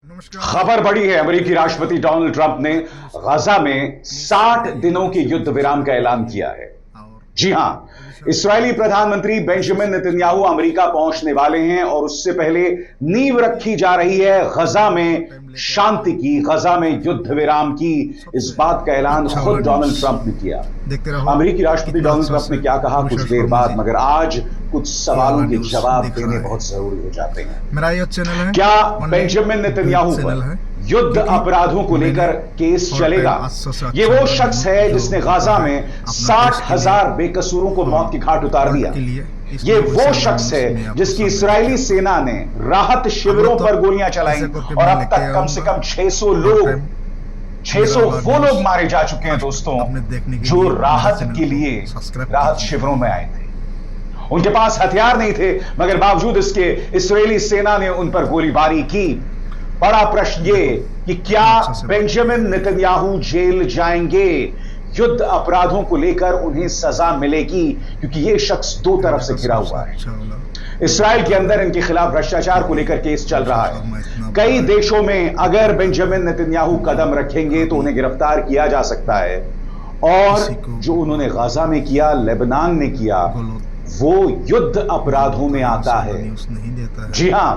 खबर बड़ी है। अमेरिकी राष्ट्रपति डोनाल्ड ट्रंप ने गजा में 60 दिनों के युद्ध विराम का ऐलान किया है। जी हां, इस्राएली प्रधानमंत्री बेंजामिन नेतन्याहू अमेरिका पहुंचने वाले हैं और उससे पहले नींव रखी जा रही है गजा में शांति की, गजा में युद्ध विराम की। इस बात का ऐलान खुद डोनाल्ड ट्रंप ने किया। अमेरिकी राष्ट्रपति डोनाल्ड ट्रंप ने क्या कहा कुछ देर बाद, मगर आज कुछ सवालों के जवाब देने बहुत जरूरी हो जाते हैं। क्या बेंजामिन नेतन्याहू पर युद्ध अपराधों को लेकर केस चलेगा? ये वो शख्स है जिसने गाजा में 60,000 बेकसूरों को मौत की घाट उतार दिया। ये वो शख्स है जिसकी इस्राएली सेना ने राहत शिविरों पर गोलियां चलाई और अब तक कम से कम 600 वो लोग मारे जा चुके हैं दोस्तों, जो राहत के लिए राहत शिविरों में आए थे। उनके पास हथियार नहीं थे, मगर बावजूद इसके इस्राएली सेना ने उन पर गोलीबारी की। बड़ा प्रश्न ये कि क्या बेंजामिन नेतन्याहू जेल जाएंगे? युद्ध अपराधों को लेकर उन्हें सजा मिलेगी, क्योंकि यह शख्स दो तरफ से घिरा हुआ है। इस्राएल के अंदर इनके खिलाफ भ्रष्टाचार को लेकर केस चल रहा है। कई देशों में अगर बेंजामिन नेतन्याहू कदम रखेंगे तो उन्हें गिरफ्तार किया जा सकता है। और जो उन्होंने गाजा में किया, लेबनान में किया, वो युद्ध अपराधों में आता है। जी हां,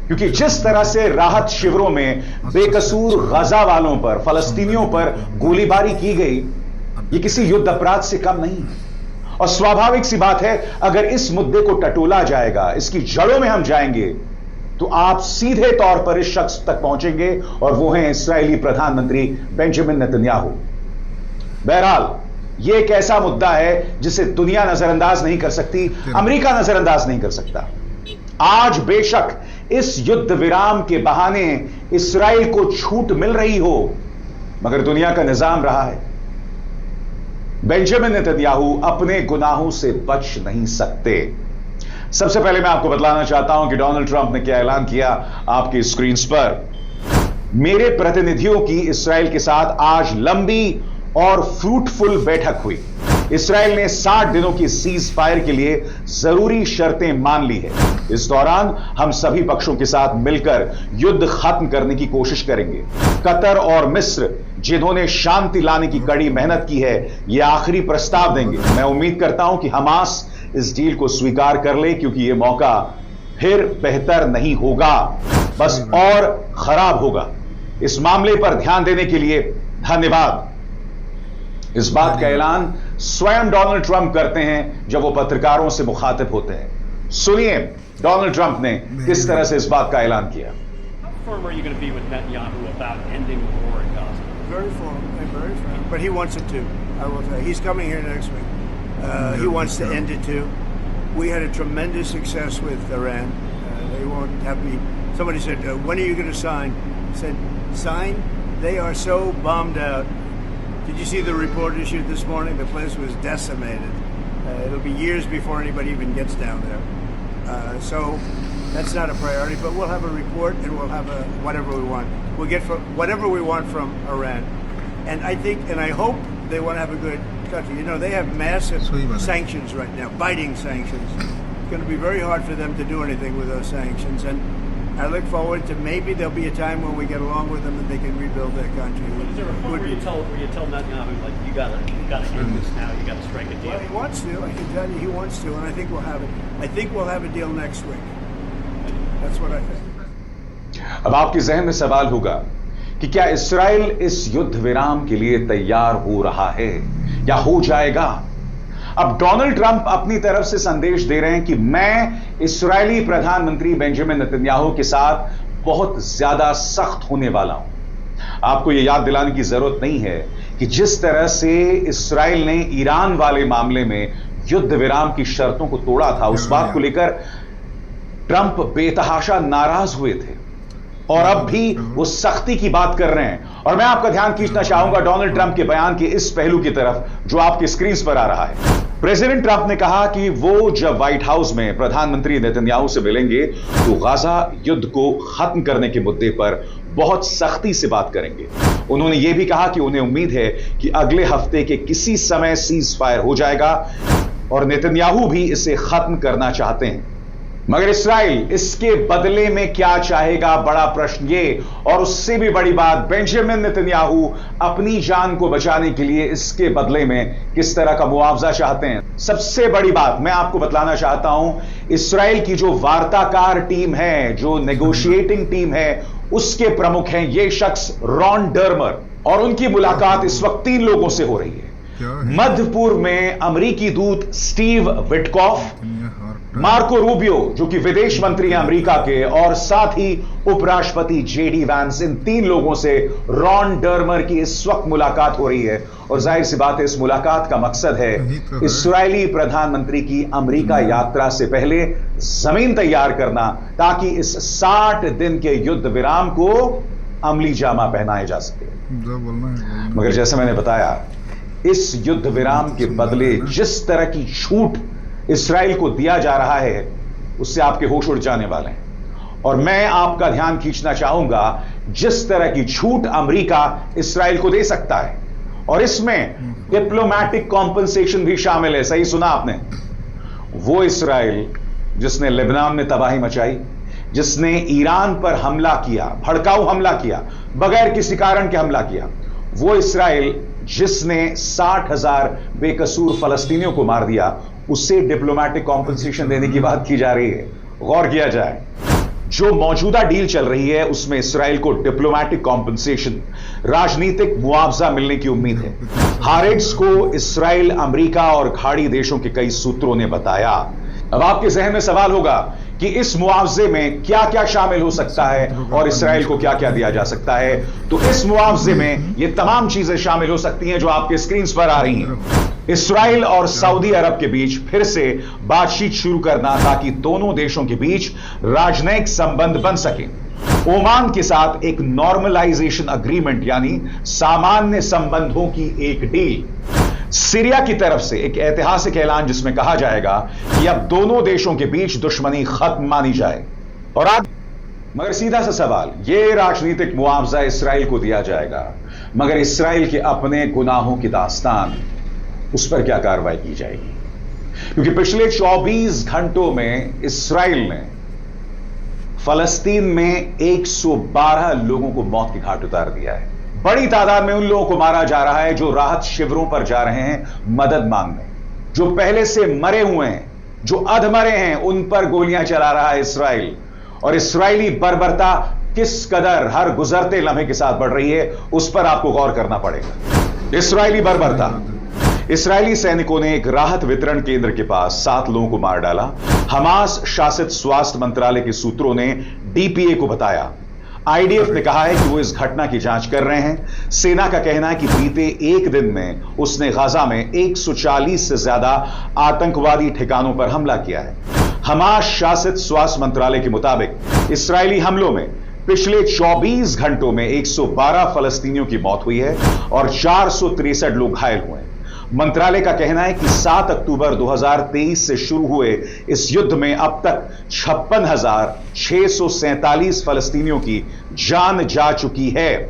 क्योंकि जिस तरह से राहत शिविरों में बेकसूर गाजा वालों पर, फलस्तीनियों पर गोलीबारी की गई, ये किसी युद्ध अपराध से कम नहीं है। और स्वाभाविक सी बात है, अगर इस मुद्दे को टटोला जाएगा, इसकी जड़ों में हम जाएंगे, तो आप सीधे तौर पर इस शख्स तक पहुंचेंगे और वो हैं इस्राएली प्रधानमंत्री बेंजामिन नेतन्याहू। बहरहाल यह एक ऐसा मुद्दा है जिसे दुनिया नजरअंदाज नहीं कर सकती, अमेरिका नजरअंदाज नहीं कर सकता। आज बेशक इस युद्ध विराम के बहाने इस्राएल को छूट मिल रही हो, मगर दुनिया का निजाम रहा है। बेंजामिन नेतन्याहू अपने गुनाहों से बच नहीं सकते। सबसे पहले मैं आपको बतलाना चाहता हूं कि डोनाल्ड ट्रंप ने क्या ऐलान किया आपकी स्क्रीन पर। मेरे प्रतिनिधियों की इस्राएल के साथ आज लंबी और फ्रूटफुल बैठक हुई। इस्राएल ने 60 दिनों की सीज फायर के लिए जरूरी शर्तें मान ली है। इस दौरान हम सभी पक्षों के साथ मिलकर युद्ध खत्म करने की कोशिश करेंगे। कतर और मिस्र, जिन्होंने शांति लाने की कड़ी मेहनत की है, यह आखिरी प्रस्ताव देंगे। मैं उम्मीद करता हूं कि हमास इस डील को स्वीकार कर ले, क्योंकि यह मौका फिर बेहतर नहीं होगा, बस और खराब होगा। इस मामले पर ध्यान देने के लिए धन्यवाद। इस बात का ऐलान स्वयं डोनाल्ड ट्रंप करते हैं जब वो पत्रकारों से मुखातिब होते हैं। सुनिए डोनाल्ड ट्रंप ने किस तरह से इस बात का ऐलान किया। But he wants it to. I will tell you. He's coming here next week. He wants to end it too. We had a tremendous success with Iran. They won't have me. Somebody said, "When are you going to sign?" I said, "Sign? They are so bombed out." Did you see the report issued this morning? The place was decimated. It'll be years before anybody even gets down there. So that's not a priority, but we'll have a report and we'll have whatever we want. We'll get whatever we want from Iran. And I think, and I hope they want to have a good country. You know, they have massive sanctions right now, biting sanctions. It's going to be very hard for them to do anything with those sanctions. And I look forward to maybe there'll be a time when we get along with them and they can rebuild their country. Is there a report where you tell Netanyahu, like, you gotta end this now, you gotta strike a deal? Well, he wants to. I can tell you he wants to, and I think we'll have it. I think we'll have a deal next week. That's what I think. अब आपके जहन में सवाल होगा कि क्या इस्राएल इस युद्ध विराम के लिए तैयार हो रहा है या हो जाएगा? अब डोनाल्ड ट्रंप अपनी तरफ से संदेश दे रहे हैं कि मैं इस्राएली प्रधानमंत्री बेंजामिन नेतन्याहू के साथ बहुत ज्यादा सख्त होने वाला हूं। आपको यह याद दिलाने की जरूरत नहीं है कि जिस तरह से इस्राएल ने ईरान वाले मामले में युद्ध विराम की शर्तों को तोड़ा था, उस बात को लेकर ट्रंप बेतहाशा नाराज हुए थे और अब भी वो सख्ती की बात कर रहे हैं। और मैं आपका ध्यान खींचना चाहूंगा डोनाल्ड ट्रंप के बयान के इस पहलू की तरफ जो आपकी स्क्रीन पर आ रहा है। प्रेसिडेंट ट्रंप ने कहा कि वो जब व्हाइट हाउस में प्रधानमंत्री नेतन्याहू से मिलेंगे तो गाजा युद्ध को खत्म करने के मुद्दे पर बहुत सख्ती से बात करेंगे। उन्होंने यह भी कहा कि उन्हें उम्मीद है कि अगले हफ्ते के किसी समय सीज फायर हो जाएगा और नेतन्याहू भी इसे खत्म करना चाहते हैं। मगर इस्राइल इसके बदले में क्या चाहेगा, बड़ा प्रश्न ये। और उससे भी बड़ी बात, बेंजामिन नेतन्याहू अपनी जान को बचाने के लिए इसके बदले में किस तरह का मुआवजा चाहते हैं। सबसे बड़ी बात मैं आपको बतलाना चाहता हूं, इस्राइल की जो वार्ताकार टीम है, जो नेगोशिएटिंग टीम है, उसके प्रमुख हैं ये शख्स रॉन डर्मर, और उनकी मुलाकात इस वक्त 3 लोगों से हो रही है। मध्य पूर्व में अमेरिकी दूत स्टीव विटकॉफ, मार्को रूबियो जो कि विदेश मंत्री हैं अमेरिका के, और साथ ही उपराष्ट्रपति जेडी वैंस, इन 3 लोगों से रॉन डर्मर की इस वक्त मुलाकात हो रही है। और जाहिर सी बात है इस मुलाकात का मकसद है इस्राएली प्रधानमंत्री की अमेरिका यात्रा से पहले जमीन तैयार करना, ताकि इस 60 दिन के युद्ध विराम को अमली जामा पहनाया जा सके। मगर जैसे मैंने बताया, इस युद्ध विराम के बदले जिस तरह की छूट इस्राएल को दिया जा रहा है, उससे आपके होश उड़ जाने वाले हैं। और मैं आपका ध्यान खींचना चाहूंगा जिस तरह की छूट अमेरिका इस्राएल को दे सकता है, और इसमें डिप्लोमैटिक कॉम्पनसेशन भी शामिल है। सही सुना आपने। वो इस्राएल जिसने लेबनान में तबाही मचाई, जिसने ईरान पर हमला किया, भड़काऊ हमला किया, बगैर किसी कारण के हमला किया, वो इस्राएल जिसने 60,000 बेकसूर फलस्तीनियों को मार दिया, उससे डिप्लोमैटिक कॉम्पनसेशन देने की बात की जा रही है। गौर किया जाए, जो मौजूदा डील चल रही है उसमें इस्राएल को डिप्लोमैटिक कॉम्पनसेशन, राजनीतिक मुआवजा मिलने की उम्मीद है। हारेट्स को इस्राएल, अमेरिका और खाड़ी देशों के कई सूत्रों ने बताया। अब आपके जहन में सवाल होगा कि इस मुआवजे में क्या क्या शामिल हो सकता है और इस्राएल को क्या क्या दिया जा सकता है। तो इस मुआवजे में ये तमाम चीजें शामिल हो सकती हैं जो आपके स्क्रीन पर आ रही हैं। इस्राएल और सऊदी अरब के बीच फिर से बातचीत शुरू करना, ताकि दोनों देशों के बीच राजनयिक संबंध बन सके। ओमान के साथ एक नॉर्मलाइजेशन अग्रीमेंट, यानी सामान्य संबंधों की एक डील। सीरिया की तरफ से एक ऐतिहासिक ऐलान जिसमें कहा जाएगा कि अब दोनों देशों के बीच दुश्मनी खत्म मानी जाए। और मगर सीधा सा सवाल, यह राजनीतिक मुआवजा इस्राएल को दिया जाएगा, मगर इस्राएल के अपने गुनाहों की दास्तान, उस पर क्या कार्रवाई की जाएगी? क्योंकि पिछले 24 घंटों में इस्राएल ने फलस्तीन में 112 लोगों को मौत की घाट उतार दिया है। बड़ी तादाद में उन लोगों को मारा जा रहा है जो राहत शिविरों पर जा रहे हैं मदद मांगने, जो पहले से मरे हुए हैं, जो अधमरे हैं, उन पर गोलियां चला रहा है इस्राएल। और इस्राएली बर्बरता किस कदर हर गुजरते लम्हे के साथ बढ़ रही है, उस पर आपको गौर करना पड़ेगा। इस्राएली बर्बरता, इस्राएली सैनिकों ने एक राहत वितरण केंद्र के पास 7 लोगों को मार डाला। हमास शासित स्वास्थ्य मंत्रालय के सूत्रों ने डीपीए को बताया। आईडीएफ ने कहा है कि वो इस घटना की जांच कर रहे हैं। सेना का कहना है कि बीते एक दिन में उसने गाजा में 140 से ज्यादा आतंकवादी ठिकानों पर हमला किया है। हमास शासित स्वास्थ्य मंत्रालय के मुताबिक इस्राएली हमलों में पिछले 24 घंटों में 112 फलस्तीनियों की मौत हुई है और 463 लोग घायल हुए हैं। मंत्रालय का कहना है कि 7 अक्टूबर 2023 से शुरू हुए इस युद्ध में अब तक 56,647 फलस्तीनियों की जान जा चुकी है।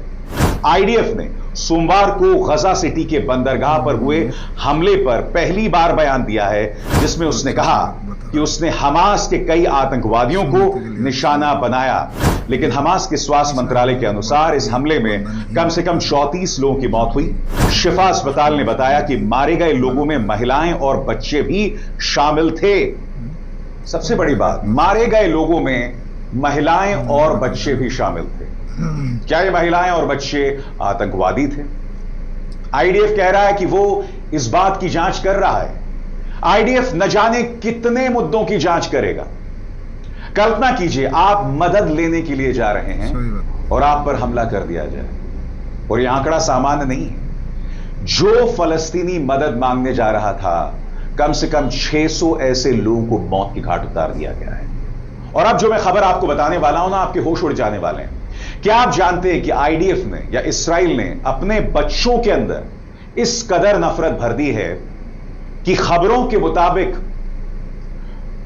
आईडीएफ ने सोमवार को गजा सिटी के बंदरगाह पर हुए हमले पर पहली बार बयान दिया है, जिसमें उसने कहा कि उसने हमास के कई आतंकवादियों को निशाना बनाया। लेकिन हमास के स्वास्थ्य मंत्रालय के अनुसार इस हमले में कम से कम 34 लोगों की मौत हुई। शिफा अस्पताल ने बताया कि मारे गए लोगों में महिलाएं और बच्चे भी शामिल थे। सबसे बड़ी बात, मारे गए लोगों में महिलाएं और बच्चे भी शामिल थे। क्या ये महिलाएं और बच्चे आतंकवादी थे? आईडीएफ कह रहा है कि वो इस बात की जांच कर रहा है। आईडीएफ न जाने कितने मुद्दों की जांच करेगा। कल्पना कीजिए, आप मदद लेने के लिए जा रहे हैं और आप पर हमला कर दिया जाए। और यह आंकड़ा सामान्य नहीं है। जो फलस्तीनी मदद मांगने जा रहा था, कम से कम 600 ऐसे लोगों को मौत की घाट उतार दिया गया है। और अब जो मैं खबर आपको बताने वाला हूं ना, आपके होश उड़ जाने वाले हैं। क्या आप जानते हैं कि आईडीएफ ने या इस्राएल ने अपने बच्चों के अंदर इस कदर नफरत भर दी है कि खबरों के मुताबिक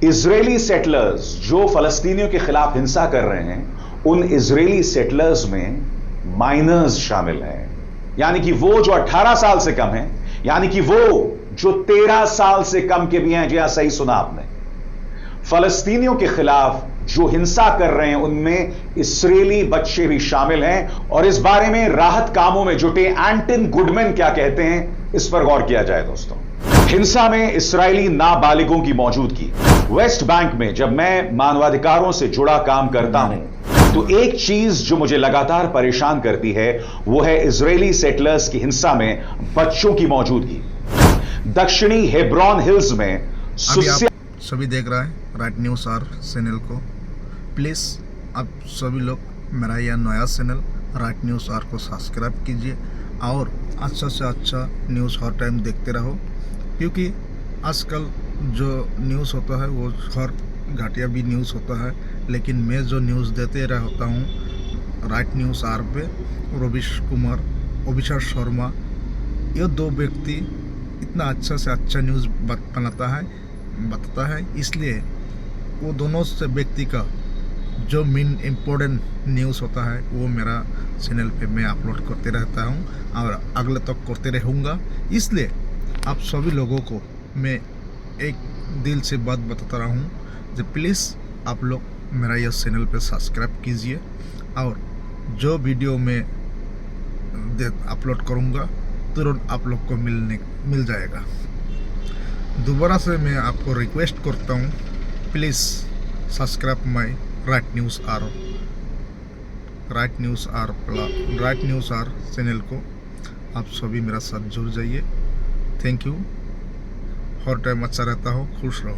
इजरायली सेटलर्स जो फलस्तीनियों के खिलाफ हिंसा कर रहे हैं, उन इजरायली सेटलर्स में माइनर्स शामिल हैं। यानी कि वो जो 18 साल से कम हैं, यानी कि वो जो 13 साल से कम के भी हैं। जी हां, सही सुना आपने। फलस्तीनियों के खिलाफ जो हिंसा कर रहे हैं उनमें इस्राएली बच्चे भी शामिल हैं और इस बारे में राहत कामों में जुटे एंटन गुडमैन क्या कहते हैं, इस पर गौर किया जाए दोस्तों। हिंसा में इस्राएली नाबालिगों की मौजूदगी। वेस्ट बैंक में जब मैं मानवाधिकारों से जुड़ा काम करता हूं तो एक चीज जो मुझे लगातार परेशान करती है वो है इजरायली सेटलर्स की हिंसा में बच्चों की मौजूदगी। दक्षिणी हेब्रॉन हिल्स में अभी आप सभी देख रहे हैं राइट न्यूज़ आर चैनल को। प्लीज़ आप सभी लोग मेरा यह नया चैनल राइट न्यूज़ आर को सब्सक्राइब कीजिए और अच्छा से अच्छा न्यूज़ हर टाइम देखते रहो, क्योंकि आजकल जो न्यूज़ होता है वो हर घाटिया भी न्यूज़ होता है, लेकिन मैं जो न्यूज़ देते रहता हूँ राइट न्यूज़ आर पे, रवीश कुमार, अभिषेक शर्मा, ये दो व्यक्ति इतना अच्छा से अच्छा न्यूज़ बताता है, इसलिए वो दोनों से व्यक्ति का जो मेन इम्पोर्टेंट न्यूज़ होता है वो मेरा चैनल पे मैं अपलोड करते रहता हूँ और अगले तक करते रहूँगा। इसलिए आप सभी लोगों को मैं एक दिल से बात बताता रहा हूँ जो प्लीज़ आप लोग मेरा यह चैनल पे सब्सक्राइब कीजिए और जो वीडियो मैं अपलोड करूँगा तुरंत आप लोग को मिल जाएगा। दोबारा से मैं आपको रिक्वेस्ट करता हूँ, please subscribe my right news our channel को। आप सभी मेरा साथ जुड़ जाइए। Thank you. हर टाइम अच्छा रहता हो, खुश रहो।